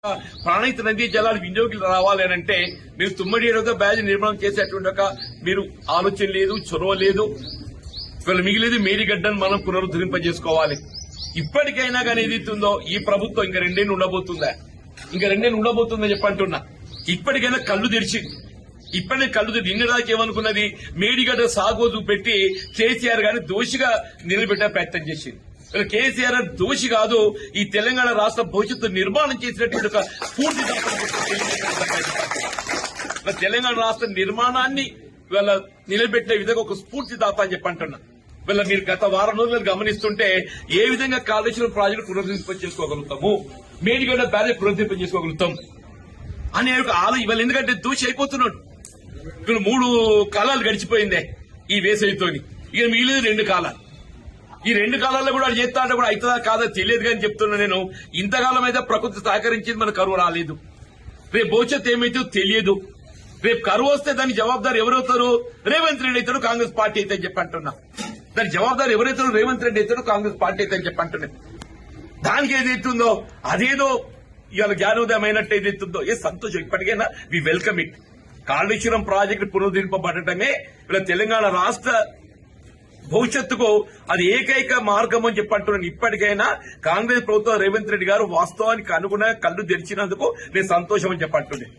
ప్రాణహిత నదీ జలాలు వినియోగికి రావాలి అంటే మీరు తుమ్మడి ఏడవగా బ్యాజ్ నిర్మాణం చేసేటువంటి మీరు ఆలోచన లేదు, చొరవ లేదు. ఇవాళ మిగిలేదు మేడిగడ్డను మనం పునరుద్ధరింపజేసుకోవాలి. ఇప్పటికైనా కానీ ఏదైతుందో ఈ ప్రభుత్వం ఇంకా రెండేళ్ళు ఉండబోతుందా, ఇంకా రెండేళ్ళు ఉండబోతుందని చెప్పంటున్నా. ఇప్పటికైనా కళ్ళు తెరిచింది. ఇప్పటికే కళ్ళు తెరిచి ఇన్నదాకా ఏమనుకున్నది, మేడిగడ్డ సాగు పెట్టి కేసీఆర్ గారిని దోషిగా నిలబెట్టే ప్రయత్నం చేసింది. కేసీఆర్ దోషి కాదు, ఈ తెలంగాణ రాష్ట్ర భవిష్యత్తు నిర్మాణం చేసినటువంటి ఒక స్ఫూర్తి తెలంగాణ రాష్ట్ర నిర్మాణాన్ని వీళ్ళ నిలబెట్టే విధంగా ఒక స్ఫూర్తిదాత అని చెప్పంటున్నా. వీళ్ళ మీరు గత వారం రోజులు గమనిస్తుంటే ఏ విధంగా కాళేశ్వరం ప్రాజెక్టు పునరుద్ధరింప చేసుకోగలుగుతాము, మేడిగడ్డ బ్యారేజ్ పునరుద్ధరింప చేసుకోగలుగుతాం అనే ఒక ఇవాళ ఎందుకంటే దోషి అయిపోతున్నాడు. ఇక్కడ 3 కాలాలు గడిచిపోయిందే ఈ వేసవితోని, ఇక మిగిలేదు 2 కాలాలు. ఈ 2 కాలాల్లో కూడా చేస్తా అంటే కూడా అవుతుందా కాదా తెలియదు కానీ చెప్తున్నా నేను. ఇంతకాలం అయితే ప్రకృతి సహకరించింది, మన కరువు రాలేదు. రేపు భవిష్యత్తు ఏమైతే తెలియదు. రేపు కరువు వస్తే దానికి జవాబుదారు ఎవరవుతారు? రేవంత్ రెడ్డి అవుతాడు, కాంగ్రెస్ పార్టీ అయితే అని చెప్పంటున్నా. దానికి జవాబుదారు ఎవరైతారో రేవంత్ రెడ్డి అవుతాడు, కాంగ్రెస్ పార్టీ అయితే అని చెప్పంటున్నా. దానికి ఏదైతుందో అదేదో ఇవాళ జ్ఞానోదయం అయినట్టు ఏదైతుందో ఏ సంతోషం. ఇప్పటికైనా we welcome it. Kaleshwaram project పునరుద్ధరింపబడటమే ఇలా తెలంగాణ రాష్ట్ర భవిష్యత్తుకు అది ఏకైక మార్గం అని చెప్పంటున్నాను. ఇప్పటికైనా కాంగ్రెస్ ప్రభుత్వం రేవంత్ రెడ్డి గారు వాస్తవానికి అనుగుణంగా కళ్ళు తెరిచినందుకు నేను సంతోషం అని చెప్పంటున్నాను.